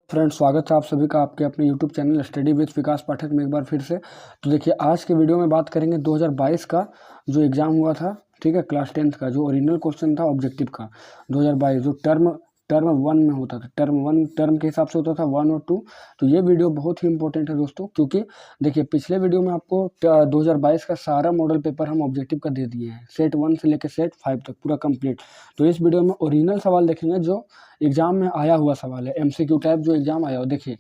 Friends, स्वागत है आप सभी का आपके अपने यूट्यूब चैनल स्टडी विद विकास पाठक में एक बार फिर से। तो देखिए, आज के वीडियो में बात करेंगे 2022 का जो एग्ज़ाम हुआ था, ठीक है, क्लास 10th का जो ओरिजिनल क्वेश्चन था ऑब्जेक्टिव का 2022, जो टर्म 1 में होता था। टर्म के हिसाब से होता था 1 और 2। तो ये वीडियो बहुत ही इंपॉर्टेंट है दोस्तों, क्योंकि देखिए पिछले वीडियो में आपको 2022 का सारा मॉडल पेपर हम ऑब्जेक्टिव का दे दिए हैं, सेट 1 से लेकर सेट 5 तक पूरा कंप्लीट। तो इस वीडियो में ओरिजिनल सवाल देखेंगे जो एग्जाम में आया हुआ सवाल है, एमसीक्यू टाइप जो एग्जाम आया हो। देखिए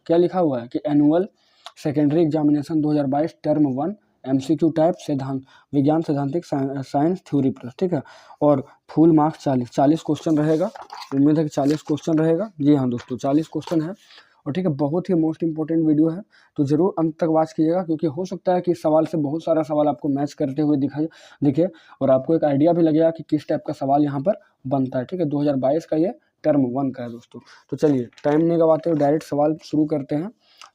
क्या लिखा हुआ है कि annual secondary examination 2022 term 1 MCQ type सिद्धांत विज्ञान सैद्धांतिक साइंस थ्योरी प्लस, ठीक है। और फुल मार्क्स 40 क्वेश्चन रहेगा। उम्मीद है कि 40 क्वेश्चन रहेगा। जी हाँ दोस्तों, 40 क्वेश्चन है और ठीक है, बहुत ही मोस्ट इंपॉर्टेंट वीडियो है, तो जरूर अंत तक वॉच कीजिएगा, क्योंकि हो सकता है कि इस सवाल से बहुत सारा सवाल आपको मैच करते हुए दिखे और आपको एक आइडिया भी लगेगा कि किस टाइप का सवाल यहाँ पर बनता है, ठीक है। 2022 का ये टर्म 1 का है दोस्तों। तो चलिए टाइम नहीं गवाते हुए डायरेक्ट सवाल शुरू करते हैं।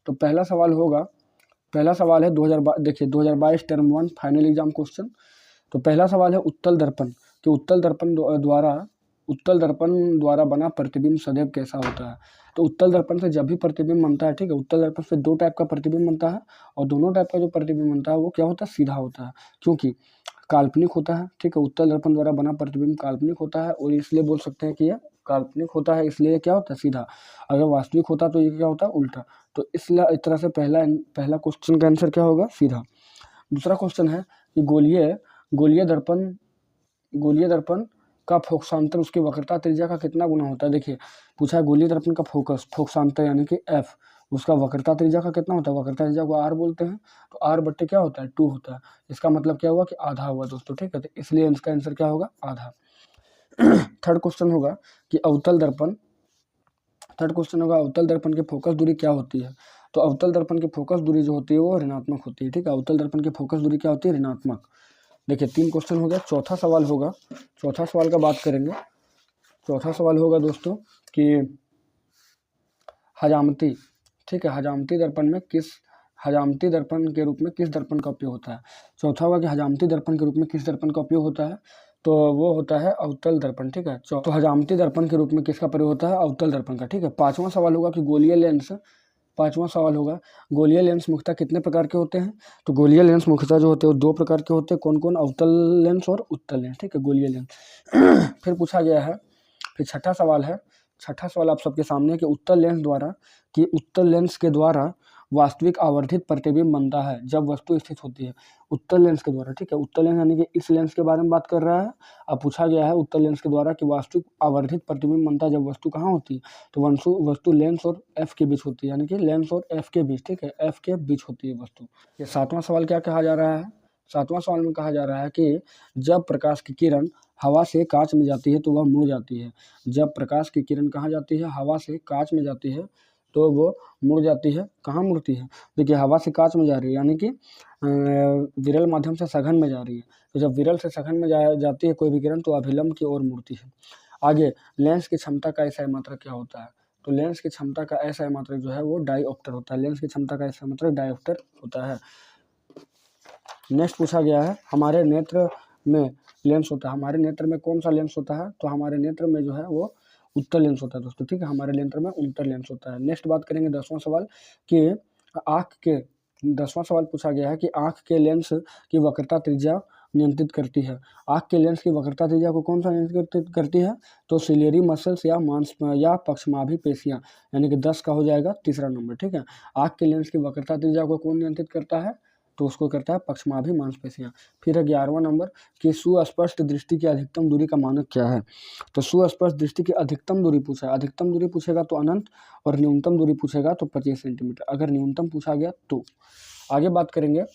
तो पहला सवाल है 2022, देखिए 2022 टर्म 1 फाइनल एग्जाम क्वेश्चन। तो पहला सवाल है उत्तल दर्पण कि उत्तल दर्पण द्वारा बना प्रतिबिंब सदैव कैसा होता है। तो उत्तल दर्पण से जब भी प्रतिबिंब बनता है, ठीक है, उत्तल दर्पण से दो टाइप का प्रतिबिंब बनता है और दोनों टाइप का जो प्रतिबिंब बनता है वो क्या होता है, सीधा होता है, क्योंकि काल्पनिक होता है, ठीक है। उत्तल दर्पण द्वारा बना प्रतिबिंब काल्पनिक होता है और इसलिए बोल सकते हैं कि यह काल्पनिक होता है, इसलिए क्या होता है, सीधा। अगर वास्तविक होता तो ये क्या होता है, उल्टा। तो इसलिए इस तरह से पहला क्वेश्चन का आंसर क्या होगा, सीधा। दूसरा क्वेश्चन है कि गोलीय दर्पण का फोकसांतर उसकी वक्रता त्रिज्या का कितना गुना होता है। देखिए पूछा है गोलीय दर्पण का फोकसांतर यानी कि एफ, उसका वक्रता त्रिज्या का कितना होता है। वक्रता त्रिज्या को आर बोलते हैं, तो आर बट्टे क्या होता है, 2 होता है। इसका मतलब क्या हुआ कि आधा हुआ दोस्तों, ठीक है। तो इसलिए इसका आंसर क्या होगा, आधा। थर्ड क्वेश्चन होगा कि अवतल दर्पण की फोकस दूरी क्या होती है। तो अवतल दर्पण की फोकस दूरी जो होती है वो ऋणात्मक होती है, ठीक है। अवतल दर्पण की फोकस दूरी क्या होती है, ऋणात्मक। देखिए 3 क्वेश्चन हो गया। चौथा सवाल का बात करेंगे। चौथा सवाल होगा दोस्तों कि हजामती, ठीक है, हजामती दर्पण के रूप में किस दर्पण का उपयोग होता है। चौथा होगा कि हजामती दर्पण के रूप में किस दर्पण का उपयोग होता है। तो वो होता है अवतल दर्पण, ठीक है। तो हजामती दर्पण के रूप में किसका प्रयोग होता है, अवतल दर्पण का, ठीक है। पांचवा सवाल होगा कि गोलीय लेंस मुख्यतः कितने प्रकार के होते हैं। तो गोलीय लेंस मुख्यतः जो होते हैं वो 2 प्रकार के होते हैं। कौन कौन, अवतल लेंस और उत्तल लेंस, ठीक है, गोलीय लेंस। फिर पूछा गया है, फिर छठा सवाल आप सबके सामने कि उत्तल लेंस के द्वारा वास्तविक आवर्धित प्रतिबिंब बनता है जब वस्तु स्थित होती है। उत्तल लेंस के द्वारा, ठीक है, उत्तल लेंस यानी कि इस लेंस के बारे में बात कर रहा है। अब पूछा गया है उत्तल लेंस के द्वारा कि वास्तविक आवर्धित प्रतिबिंब बनता है जब वस्तु कहाँ होती है। तो वस्तु लेंस और एफ के बीच होती है, यानी कि लेंस और एफ के बीच, ठीक है, एफ के बीच होती है वस्तु। ये सातवां सवाल क्या कहा जा रहा है, सातवां सवाल में कहा जा रहा है कि जब प्रकाश की किरण हवा से कांच में जाती है तो वह मुड़ जाती है। जब प्रकाश की किरण कहाँ जाती है, हवा से कांच में जाती है तो वो मुड़ जाती है। कहाँ मुड़ती है, देखिए हवा से कांच में जा रही है, यानी कि विरल माध्यम से सघन में जा रही है। तो जब विरल से सघन में जाती है कोई भी किरण तो अभिलंब की ओर मुड़ती है। आगे, लेंस की क्षमता का एसआई मात्रक क्या होता है। तो लेंस की क्षमता का एसआई मात्रक जो है वो डायऑप्टर होता है। लेंस की क्षमता का एसआई मात्रक डायऑप्टर होता है। नेक्स्ट पूछा गया है हमारे नेत्र में लेंस होता है, हमारे नेत्र में कौन सा लेंस होता है। तो हमारे नेत्र में जो है वो उत्तल लेंस होता है दोस्तों, ठीक है, हमारे नेत्र में उत्तल लेंस होता है। नेक्स्ट बात करेंगे 10वां सवाल कि आँख के 10वां सवाल पूछा गया है कि आँख के लेंस की वक्रता त्रिज्या नियंत्रित करती है। आँख के लेंस की वक्रता त्रिज्या को कौन सा नियंत्रित करती है। तो सिलेरी मसल्स या मांस या पक्षमाभी पेशियां, यानी कि 10 का हो जाएगा तीसरा नंबर, ठीक है। आँख के लेंस की वक्रता त्रिज्या को कौन नियंत्रित करता है, तो उसको करता है पक्षमाभी मांसपेशियां। फिर है 11वां नंबर कि सुस्पष्ट दृष्टि की अधिकतम दूरी का मानक क्या है। तो सुस्पष्ट दृष्टि की अधिकतम दूरी पूछा है, अधिकतम दूरी पूछेगा तो अनंत और न्यूनतम दूरी पूछेगा तो 25 सेंटीमीटर, अगर न्यूनतम पूछा गया तो। आगे बात करेंगे,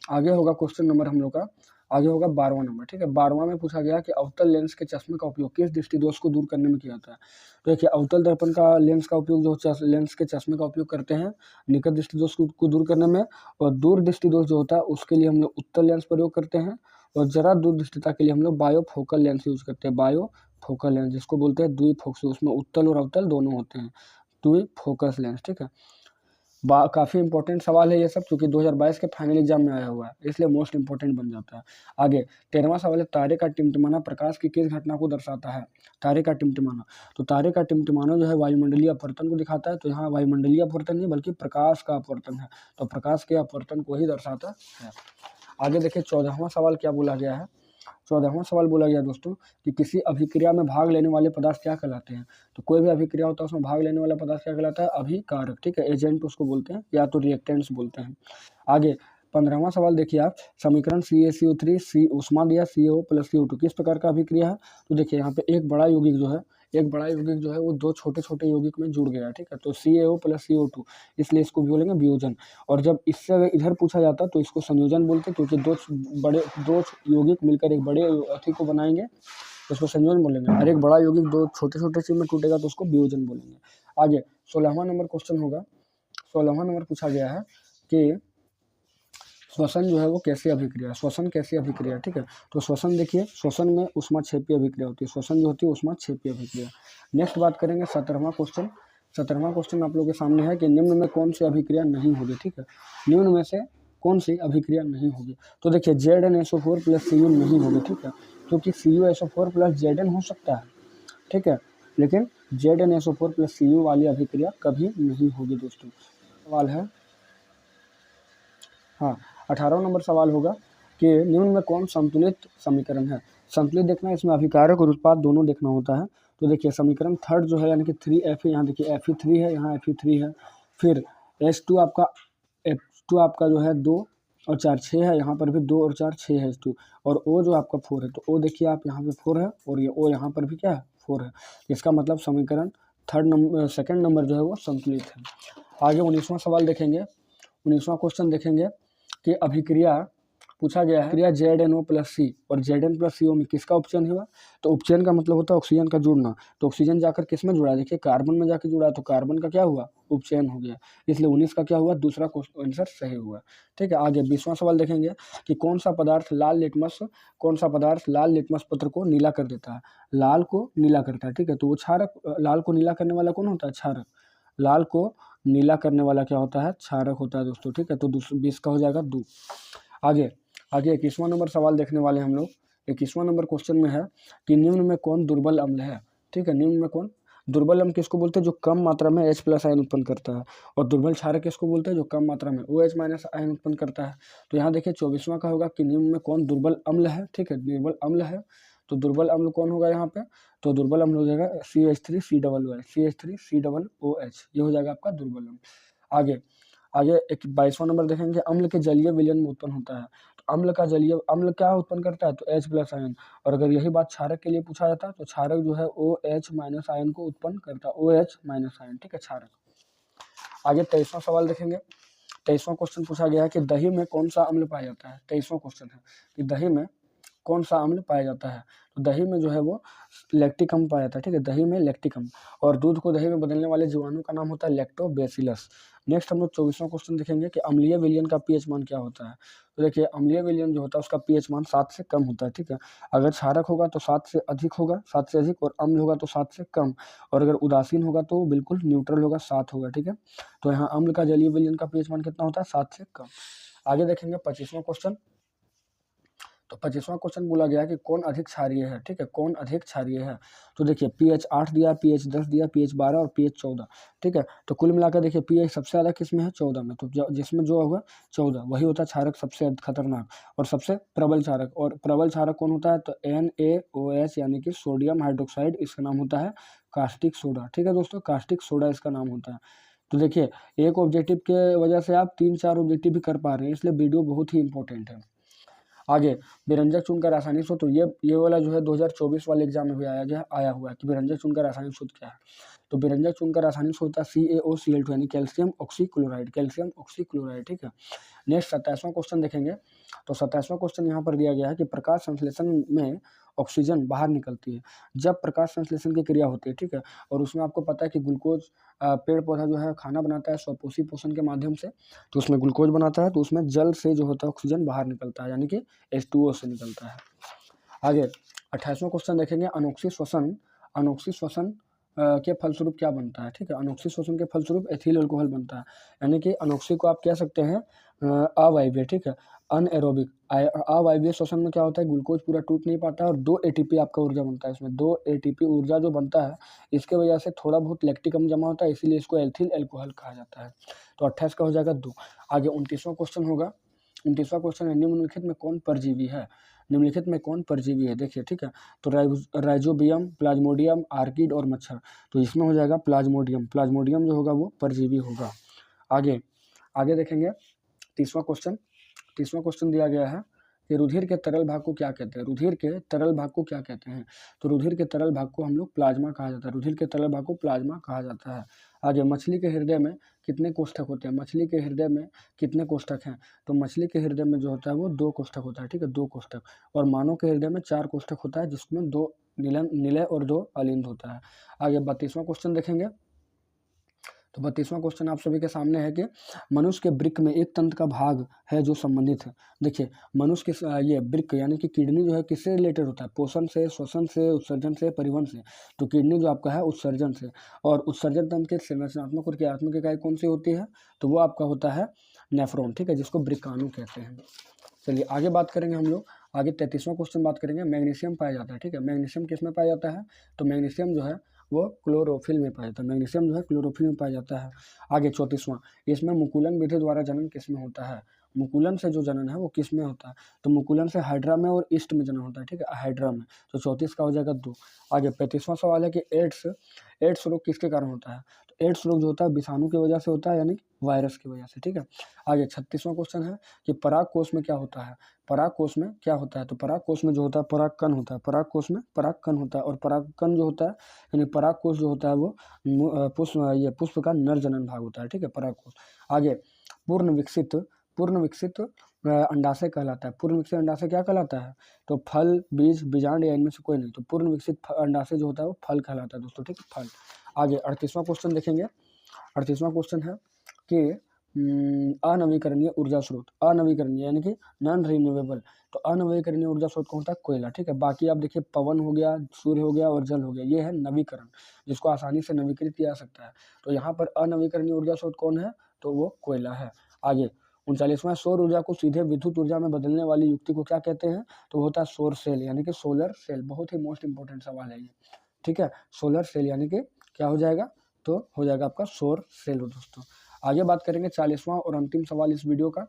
आगे होगा क्वेश्चन नंबर हम लोग का, आगे होगा 12वां नंबर, ठीक है। 12वां में पूछा गया कि अवतल लेंस के चश्मे का उपयोग किस दृष्टि दोष को दूर करने में किया जाता है। तो देखिए अवतल दर्पण का लेंस का उपयोग जो लेंस के चश्मे का उपयोग करते हैं निकट दृष्टि दोष को दूर करने में, और दूर दृष्टि दोष जो होता है उसके लिए हम लोग उत्तल लेंस प्रयोग करते हैं, और जरा दूर दृष्टिता के लिए हम लोग बायोफोकल लेंस यूज करते हैं। बायोफोकल लेंस जिसको बोलते हैं द्विफोक्सी, उसमें उत्तल और अवतल दोनों होते हैं, द्विफोकस लेंस, ठीक है। काफ़ी इंपॉर्टेंट सवाल है ये सब, क्योंकि 2022 के फाइनल एग्जाम में आया हुआ है, इसलिए मोस्ट इंपॉर्टेंट बन जाता है। आगे 13वां सवाल है, तारे का टिमटिमाना प्रकाश की किस घटना को दर्शाता है? तारे का टिमटिमाना, तो तारे का टिमटिमाना जो है वायुमंडलीय अपवर्तन को दिखाता है। तो यहाँ वायुमंडलीय अपवर्तन नहीं बल्कि प्रकाश का अपवर्तन है, तो प्रकाश के अपवर्तन को ही दर्शाता है। आगे देखिए 14वां सवाल क्या बोला गया है। 14वां सवाल बोला गया दोस्तों कि किसी अभिक्रिया में भाग लेने वाले पदार्थ क्या कहलाते हैं? तो कोई भी अभिक्रिया होता है उसमें भाग लेने वाला पदार्थ क्या कहलाता है? अभिकारक, ठीक है, एजेंट उसको बोलते हैं या तो रिएक्टेंट्स बोलते हैं। आगे 15वां सवाल देखिए आप, समीकरण CaCO3 सी उष्मा दिया CO प्लस CO2 किस प्रकार का अभिक्रिया है? तो देखिए यहाँ पे एक बड़ा यौगिक जो है वो दो छोटे छोटे यौगिक में जुड़ गया है, ठीक है, तो CaO प्लस CO2, इसलिए इसको भी बोलेंगे वियोजन। और जब इससे अगर इधर पूछा जाता तो इसको संयोजन बोलते, क्योंकि दो यौगिक मिलकर एक बड़े अथी को बनाएंगे तो उसको संयोजन बोलेंगे, और एक बड़ा यौगिक दो छोटे छोटे चीज में टूटेगा तो उसको वियोजन बोलेंगे। आगे 16वां नंबर क्वेश्चन होगा, 16वां नंबर पूछा गया है कि श्वसन जो है वो कैसे अभिक्रिया, श्वसन कैसे अभिक्रिया, ठीक है, तो श्वसन देखिए, श्वसन में ऊष्माक्षेपीय अभिक्रिया होती है, श्वसन जो होती है ऊष्माक्षेपीय अभिक्रिया। नेक्स्ट बात करेंगे 17वां क्वेश्चन। 17वां क्वेश्चन आप लोगों के सामने है कि निम्न में कौन सी अभिक्रिया नहीं होगी, ठीक है, निम्न में से कौन सी अभिक्रिया नहीं होगी? तो देखिए ZnSO4 प्लस Cu नहीं होगी, ठीक है, क्योंकि CuSO4 प्लस Zn हो सकता है, ठीक है, लेकिन ZnSO4 प्लस Cu वाली अभिक्रिया कभी नहीं होगी दोस्तों। सवाल है, हाँ 18वां नंबर सवाल होगा कि निम्न में कौन संतुलित समीकरण है? संतुलित देखना है, इसमें अभिकारक और उत्पाद दोनों देखना होता है। तो देखिए समीकरण थर्ड जो है यानी कि 3Fe, यहाँ देखिए Fe3 है, यहाँ Fe3 है, फिर H2 आपका जो है 2 और 4 6 है, यहाँ पर भी 2 और 4 6 है H2, और O जो आपका 4 है, तो O देखिए आप यहाँ पे 4 है और ये O यहाँ पर भी क्या है 4 है, इसका मतलब समीकरण सेकंड नंबर जो है वो संतुलित है। आगे 19वां सवाल देखेंगे, 19वां क्वेश्चन देखेंगे कि अभिक्रिया पूछा गया है, क्रिया ZnO प्लस C और Zn प्लस CO में किसका उपचयन हुआ? तो उपचयन का मतलब होता है ऑक्सीजन का जुड़ना, तो ऑक्सीजन जाकर किस में जुड़ा? देखिए कार्बन में जाकर जुड़ा, तो कार्बन का क्या हुआ? उपचयन हो गया, इसलिए 19 का क्या हुआ? दूसरा आंसर सही हुआ, ठीक है। आगे 20वां सवाल देखेंगे कि कौन सा पदार्थ लाल लिटमस पत्र को नीला कर देता है? लाल को नीला करता है, ठीक है, तो वो क्षारक, लाल को नीला करने वाला कौन होता है? क्षारक। लाल को नीला करने वाला क्या होता है? क्षारक होता है दोस्तों, ठीक है, तो 20 का हो जाएगा 2। आगे 21वां नंबर सवाल देखने वाले हम लोग। 21वां नंबर क्वेश्चन में है कि निम्न में कौन दुर्बल अम्ल है, ठीक है, निम्न में कौन दुर्बल अम्ल किसको बोलते हैं? जो कम मात्रा में H प्लस आयन उत्पन्न करता है। और दुर्बल क्षारक किसको बोलते हैं? जो कम मात्रा में OH माइनस आयन उत्पन्न करता है। तो यहाँ देखिए 24वां का होगा कि निम्न में कौन दुर्बल अम्ल है, ठीक है, दुर्बल अम्ल है, तो दुर्बल अम्ल कौन होगा यहाँ पे? तो दुर्बल अम्ल हो जाएगा CH3COOH, ये हो जाएगा आपका दुर्बल अम्ल। आगे 22वां नंबर देखेंगे, अम्ल के जलीय विलयन में उत्पन्न होता है। तो अम्ल क्या उत्पन्न करता है? तो H प्लस आयन। और अगर यही बात क्षारक के लिए पूछा जाता है तो क्षारक जो है OH माइनस आयन को उत्पन्न करता है, OH माइनस आयन, ठीक है, क्षारक। आगे 23वां सवाल देखेंगे। 23वां क्वेश्चन पूछा गया है कि दही में कौन सा अम्ल पाया जाता है? 23वां क्वेश्चन है कि दही में कौन सा अम्ल पाया जाता है? तो दही में जो है वो लैक्टिक अम्ल पाया जाता है, ठीक है, दही में लैक्टिक अम्ल। और दूध को दही में बदलने वाले जीवाणु का नाम होता है लैक्टोबैसिलस। नेक्स्ट हम लोग 24वां क्वेश्चन देखेंगे कि अम्लीय विलयन का pH मान क्या होता है? तो देखिए अम्लीय विलयन जो होता है उसका pH मान 7 से कम होता है, ठीक है। अगर क्षारक होगा तो 7 से अधिक होगा, 7 से अधिक, और अम्ल होगा तो 7 से कम, और अगर उदासीन होगा तो बिल्कुल न्यूट्रल होगा, 7 होगा, ठीक है। तो यहाँ अम्ल का जलीय विलयन का pH मान कितना होता है? 7 से कम। आगे देखेंगे 25वां क्वेश्चन। तो 25वां क्वेश्चन बोला गया कि कौन अधिक क्षारीय है, ठीक है, कौन अधिक क्षारीय है? तो देखिए pH 8 दिया, pH 10 दिया, pH 12 और pH 14, ठीक है। तो कुल मिलाकर देखिए pH सबसे ज़्यादा किस में है? 14 में। तो जिसमें जो होगा 14 वही होता है क्षारक सबसे खतरनाक और सबसे प्रबल क्षारक। और प्रबल क्षारक कौन होता है? तो NaOH यानी कि सोडियम हाइड्रोक्साइड, इसका नाम होता है कास्टिक सोडा, ठीक है दोस्तों, कास्टिक सोडा इसका नाम होता है। तो देखिए एक ऑब्जेक्टिव के वजह से आप 3-4 ऑब्जेक्टिव भी कर पा रहे हैं, इसलिए वीडियो बहुत ही इंपॉर्टेंट है। आगे विरंजक चून का रासायनिक सूत्र, ये वाला जो है 2024 वाले एग्जाम में भी आया हुआ है कि विरंजक चून का रासायनिक सूत्र क्या है। तो विरंजक चून का रासायनिक सूत्र होता है CaOCl2 यानी कैल्शियम ऑक्सीक्लोराइड, ठीक है। नेक्स्ट 27वां क्वेश्चन देखेंगे। तो 27वां क्वेश्चन यहाँ पर दिया गया है कि प्रकाश संश्लेषण में ऑक्सीजन बाहर निकलती है जब प्रकाश संश्लेषण की क्रिया होती है, ठीक है। और उसमें आपको पता है कि ग्लूकोज, पेड़ पौधा जो है खाना बनाता है स्वपोषी पोषण के माध्यम से, तो उसमें ग्लूकोज बनाता है, तो उसमें जल से जो होता है ऑक्सीजन बाहर निकलता है, यानी कि H2O से निकलता है। आगे 28वां क्वेश्चन देखेंगे, अनोक्सी श्वसन के फलस्वरूप क्या बनता है, ठीक है, अनोक्सिक शोषण के फलस्वरूप एथिल अल्कोहल बनता है, यानी कि अनोक्सिक को आप कह सकते हैं अवायवीय, ठीक है, अनएरोबिक। अवायवीय शोषण में क्या होता है, ग्लूकोज पूरा टूट नहीं पाता है और 2 एटीपी आपका ऊर्जा बनता है, इसमें 2 एटीपी ऊर्जा जो बनता है, इसके वजह से थोड़ा बहुत लैक्टिक अम्ल जमा होता है, इसीलिए इसको एथिल अल्कोहल कहा जाता है। तो 28 का हो जाएगा 2। आगे 29वां क्वेश्चन होगा। 29वां क्वेश्चन है, निम्नलिखित में कौन परजीवी है, निम्नलिखित में कौन परजीवी है, देखिए, ठीक है, तो राइजोबियम, प्लाज्मोडियम, आर्किड और मच्छर, तो इसमें हो जाएगा प्लाज्मोडियम। प्लाज्मोडियम जो होगा वो परजीवी होगा। आगे आगे देखेंगे 30वां क्वेश्चन। 30वां क्वेश्चन दिया गया है कि रुधिर के तरल भाग को क्या कहते हैं, रुधिर के तरल भाग को क्या कहते हैं, तो रुधिर के तरल भाग को हम लोग प्लाज्मा कहा जाता है, रुधिर के तरल भाग को प्लाज्मा कहा जाता है। आगे मछली के हृदय में कितने कोष्ठक होते हैं, मछली के हृदय में कितने कोष्ठक हैं, तो मछली के हृदय में जो होता है वो 2 कोष्ठक होता है, ठीक है, 2 कोष्ठक, और मानव के हृदय में 4 कोष्ठक होता है, जिसमें 2 निलय और 2 अलिंद होता है। आगे 32वां क्वेश्चन देखेंगे। तो 32वां क्वेश्चन आप सभी के सामने है कि मनुष्य के वृक्क में एक तंत्र का भाग है जो संबंधित है। देखिए, मनुष्य के ये वृक्क यानी कि किडनी जो है किससे रिलेटेड होता है, पोषण से, श्वसन से, उत्सर्जन से, परिवहन से। तो किडनी जो आपका है उत्सर्जन से, और उत्सर्जन तंत्र की संरचनात्मक और क्रियात्मक इकाई कौन सी होती है, तो वो आपका होता है नेफ्रॉन, ठीक है, जिसको वृक्काणु कहते हैं। चलिए आगे बात करेंगे हम लोग। आगे 33वां क्वेश्चन बात करेंगे। मैग्नीशियम पाया जाता है, ठीक है, मैग्नीशियम किस में पाया जाता है, तो मैग्नीशियम जो है वो क्लोरोफिल में पाया जाता है, मैग्नीशियम जो है क्लोरोफिल में पाया जाता है। आगे 34वां, इसमें मुकुलन विधि द्वारा जनन किस में होता है, मुकुलन से जो जनन है वो किस में होता है, तो मुकुलन से हाइड्रा में और ईस्ट में जनन होता है, ठीक है, हाइड्रा में। तो 34 का हो जाएगा 2। आगे 35वां सवाल है कि एड्स रोग किसके कारण होता है, तो एड्स रोग जो होता है विषाणु की वजह से होता है, यानी वायरस की वजह से, ठीक है। आगे 36वां क्वेश्चन है कि पराग कोष में क्या होता है, पराग कोष में क्या होता है, तो पराग कोष में जो होता है परागकण होता है, पराग कोष में परागकण होता है, और परागकण जो होता है यानी पराग कोष जो होता है वो पुष्प का नर जनन भाग होता है, ठीक है, पराग कोष। आगे पूर्ण विकसित अंडाशय कहलाता है, पूर्ण विकसित अंडाशय क्या कहलाता है, तो फल, बीज, बीजांड या इनमें से कोई नहीं, तो पूर्ण विकसित अंडाशय जो होता है वो फल कहलाता है दोस्तों, ठीक है, फल। आगे 38वां क्वेश्चन देखेंगे। 38वां क्वेश्चन है कि अनवीकरणीय ऊर्जा स्रोत, अनवीकरणीय यानी कि नॉन रिन्यूएबल, तो अनवीकरणीय ऊर्जा स्रोत कौन होता है, कोयला, ठीक है। बाकी आप देखिए पवन हो गया, सूर्य हो गया और जल हो गया, ये है नवीकरण, जिसको आसानी से नवीकृत किया जा सकता है। तो यहाँ पर अनवीकरणीय ऊर्जा स्रोत कौन है, तो वो कोयला है। आगे 39वां, सौर ऊर्जा को सीधे विद्युत ऊर्जा में बदलने वाली युक्ति को क्या कहते हैं, तो वो होता है सौर सेल यानी कि सोलर सेल। बहुत ही मोस्ट इंपॉर्टेंट सवाल है ये, ठीक है, सोलर सेल यानी कि क्या हो जाएगा, तो हो जाएगा आपका सौर सेल दोस्तों। आगे बात करेंगे 40वां और अंतिम सवाल इस वीडियो का।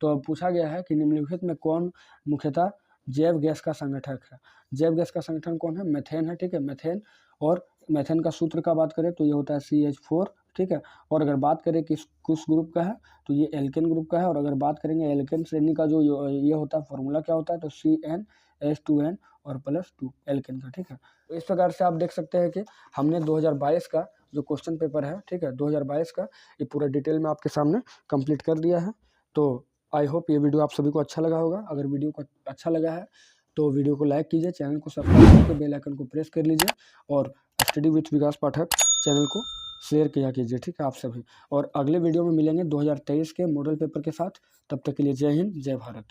तो पूछा गया है कि निम्नलिखित में कौन मुख्यतः जैव गैस का संगठक है, जैव गैस का संगठन कौन है, मेथेन है, ठीक है, मेथेन। और मेथेन का सूत्र का बात करें तो ये होता है CH4, ठीक है। और अगर बात करें किस ग्रुप का है, तो ये एल्केन ग्रुप का है। और अगर बात करेंगे एल्केन श्रेणी का जो ये होता है फॉर्मूला क्या होता है, तो CnH2n और +2 एल्केन का, ठीक है। तो इस प्रकार से आप देख सकते हैं कि हमने 2022 का जो क्वेश्चन पेपर है, ठीक है, 2022 का ये पूरा डिटेल में आपके सामने कंप्लीट कर दिया है। तो आई होप ये वीडियो आप सभी को अच्छा लगा होगा। अगर वीडियो को अच्छा लगा है तो वीडियो को लाइक कीजिए, चैनल को सब्सक्राइब करके बेल आइकन को प्रेस कर लीजिए, और study with Vikas Pathak channel को शेयर किया कीजिए, ठीक है, आप सभी। और अगले वीडियो में मिलेंगे 2023 के मॉडल पेपर के साथ। तब तक के लिए जय हिंद, जय भारत।